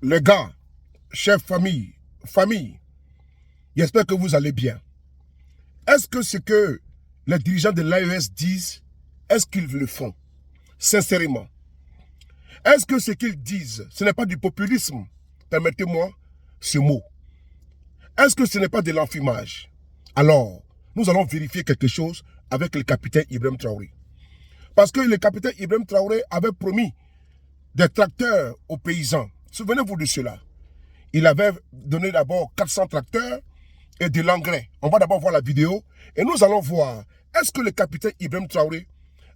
Les gars, chers famille, j'espère que vous allez bien. Est-ce que ce que les dirigeants de l'AES disent, est-ce qu'ils le font? Sincèrement. Est-ce que ce qu'ils disent, ce n'est pas du populisme? Permettez-moi ce mot. Est-ce que ce n'est pas de l'enfumage? Alors, nous allons vérifier quelque chose avec le capitaine Ibrahim Traoré. Parce que le capitaine Ibrahim Traoré avait promis des tracteurs aux paysans. Souvenez-vous de cela. Il avait donné d'abord 400 tracteurs et de l'engrais. On va d'abord voir la vidéo et nous allons voir, est-ce que le capitaine Ibrahim Traoré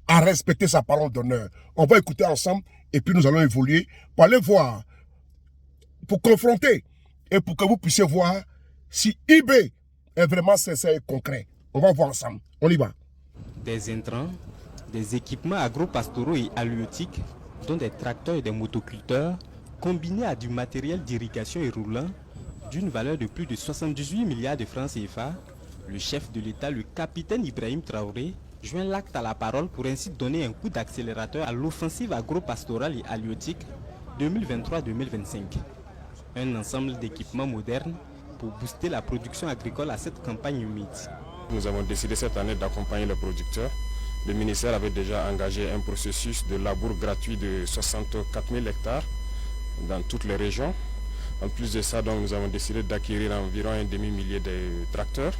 a respecté sa parole d'honneur? On va écouter ensemble et puis nous allons évoluer pour aller voir, pour confronter et pour que vous puissiez voir si IB est vraiment sincère et concret. On va voir ensemble. On y va. Des intrants, des équipements agro-pastoraux et halieutiques, dont des tracteurs et des motoculteurs, combinés à du matériel d'irrigation et roulant, d'une valeur de plus de 78 milliards de francs CFA, le chef de l'État, le capitaine Ibrahim Traoré, joint l'acte à la parole pour ainsi donner un coup d'accélérateur à l'offensive agro-pastorale et halieutique 2023-2025. Un ensemble d'équipements modernes pour booster la production agricole à cette campagne humide. Nous avons décidé cette année d'accompagner les producteurs. Le ministère avait déjà engagé un processus de labour gratuit de 64 000 hectares dans toutes les régions. En plus de ça, donc, nous avons décidé d'acquérir environ un demi-millier de tracteurs.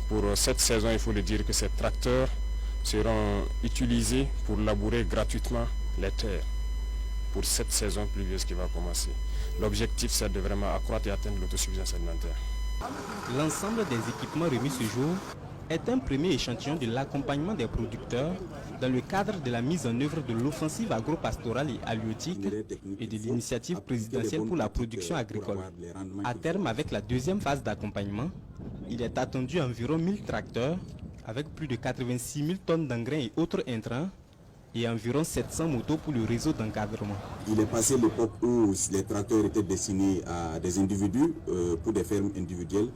Pour cette saison, il faut le dire que ces tracteurs seront utilisés pour labourer gratuitement les terres pour cette saison pluvieuse qui va commencer. L'objectif, c'est de vraiment accroître et atteindre l'autosuffisance alimentaire. L'ensemble des équipements remis ce jour est un premier échantillon de l'accompagnement des producteurs dans le cadre de la mise en œuvre de l'offensive agro-pastorale et halieutique et de l'initiative présidentielle pour la production agricole. À terme, avec la deuxième phase d'accompagnement, il est attendu environ 1000 tracteurs avec plus de 86 000 tonnes d'engrais et autres intrants et environ 700 motos pour le réseau d'encadrement. Il est passé l'époque où les tracteurs étaient destinés à des individus, pour des fermes individuelles.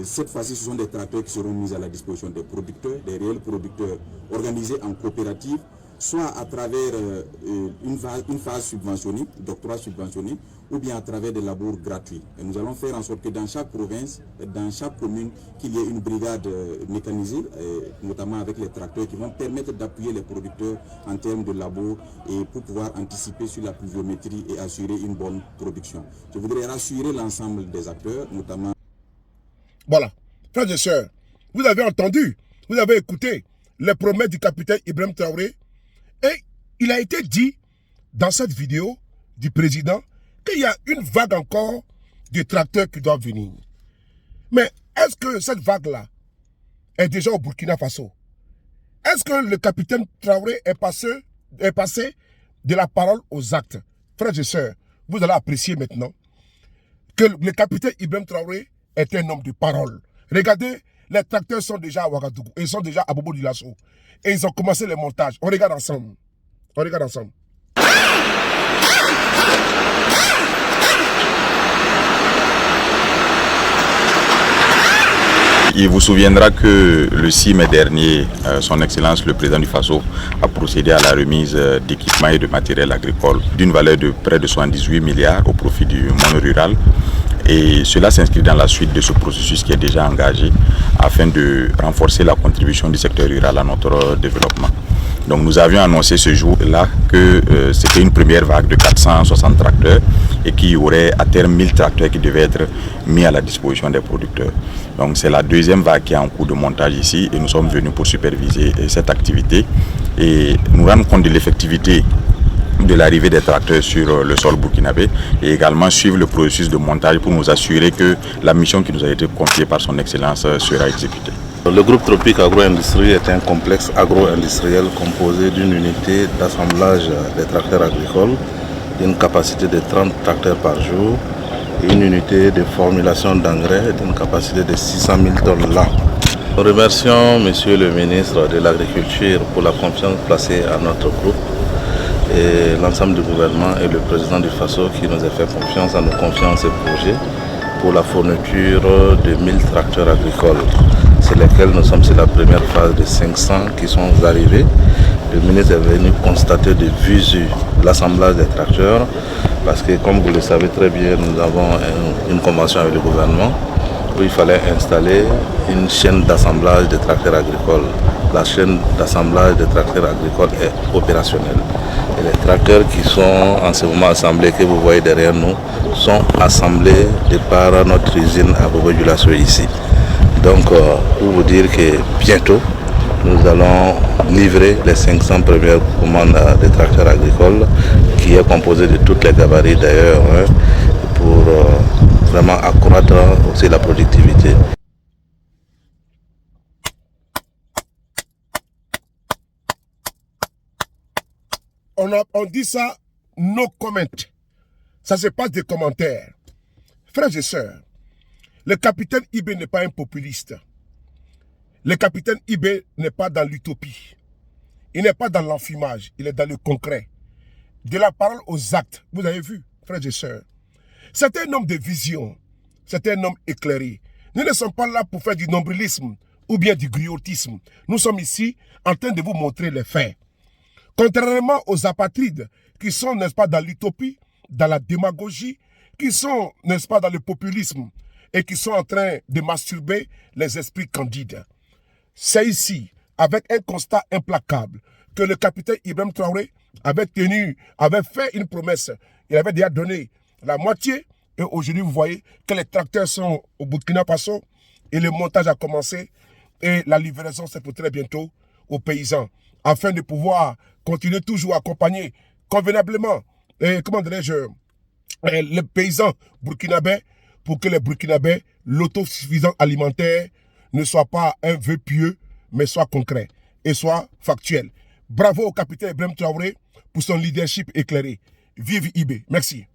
Cette fois-ci, ce sont des tracteurs qui seront mis à la disposition des producteurs, des réels producteurs organisés en coopérative, soit à travers une phase subventionnée, d'octroi subventionné, ou bien à travers des labours gratuits. Et nous allons faire en sorte que dans chaque province, dans chaque commune, qu'il y ait une brigade mécanisée, notamment avec les tracteurs qui vont permettre d'appuyer les producteurs en termes de labour et pour pouvoir anticiper sur la pluviométrie et assurer une bonne production. Je voudrais rassurer l'ensemble des acteurs, notamment... Voilà, frères et sœurs, vous avez entendu, vous avez écouté les promesses du capitaine Ibrahim Traoré et il a été dit dans cette vidéo du président qu'il y a une vague encore de tracteurs qui doivent venir. Mais est-ce que cette vague-là est déjà au Burkina Faso? Est-ce que le capitaine Traoré est passé de la parole aux actes? Frères et sœurs, vous allez apprécier maintenant que le capitaine Ibrahim Traoré est un homme de parole. Regardez, les tracteurs sont déjà à Ouagadougou, ils sont déjà à Bobo Dioulasso. Et ils ont commencé les montages. On regarde ensemble. On regarde ensemble. Il vous souviendra que le 6 mai dernier, son Excellence le président du Faso a procédé à la remise d'équipements et de matériel agricole d'une valeur de près de 78 milliards au profit du monde rural. Et cela s'inscrit dans la suite de ce processus qui est déjà engagé afin de renforcer la contribution du secteur rural à notre développement. Donc nous avions annoncé ce jour-là que c'était une première vague de 460 tracteurs et qu'il y aurait à terme 1000 tracteurs qui devaient être mis à la disposition des producteurs. Donc c'est la deuxième vague qui est en cours de montage ici et nous sommes venus pour superviser cette activité et nous rendre compte de l'effectivité de l'arrivée des tracteurs sur le sol burkinabé et également suivre le processus de montage pour nous assurer que la mission qui nous a été confiée par son Excellence sera exécutée. Le groupe Tropique Agro-Industrie est un complexe agro-industriel composé d'une unité d'assemblage des tracteurs agricoles, d'une capacité de 30 tracteurs par jour et une unité de formulation d'engrais d'une capacité de 600 000 tonnes l'an. Nous remercions Monsieur le ministre de l'Agriculture pour la confiance placée à notre groupe et l'ensemble du gouvernement et le président du Faso qui nous a fait confiance en nous confiant ce projet pour la fourniture de 1000 tracteurs agricoles, sur lesquels nous sommes sur la première phase de 500 qui sont arrivés Le ministre est venu constater de visu l'assemblage des tracteurs parce que, comme vous le savez très bien, nous avons une convention avec le gouvernement où il fallait installer une chaîne d'assemblage des tracteurs agricoles. La chaîne d'assemblage des tracteurs agricoles est opérationnelle. Et les tracteurs qui sont en ce moment assemblés, que vous voyez derrière nous, sont assemblés de par notre usine à Bobo-Dioulasso ici. Donc, pour vous dire que bientôt, nous allons livrer les 500 premières commandes des tracteurs agricoles, qui est composé de toutes les gabarits d'ailleurs, pour vraiment accroître aussi la productivité. On dit ça, no comment. Ça se passe des commentaires. Frères et sœurs, le capitaine Ibé n'est pas un populiste. Le capitaine Ibé n'est pas dans l'utopie. Il n'est pas dans l'enfumage, il est dans le concret. De la parole aux actes, vous avez vu, frères et sœurs. C'est un homme de vision, c'est un homme éclairé. Nous ne sommes pas là pour faire du nombrilisme ou bien du griotisme. Nous sommes ici en train de vous montrer les faits. Contrairement aux apatrides qui sont, n'est-ce pas, dans l'utopie, dans la démagogie, qui sont, n'est-ce pas, dans le populisme et qui sont en train de masturber les esprits candides. C'est ici, avec un constat implacable, que le capitaine Ibrahim Traoré avait fait une promesse. Il avait déjà donné la moitié et aujourd'hui, vous voyez que les tracteurs sont au Burkina Faso et le montage a commencé et la livraison, c'est pour très bientôt aux paysans afin de pouvoir continuer toujours à accompagner convenablement, les paysans burkinabés pour que les Burkinabés, l'autosuffisance alimentaire ne soit pas un vœu pieux, mais soit concret et soit factuel. Bravo au capitaine Ibrahim Traoré pour son leadership éclairé. Vive IB. Merci.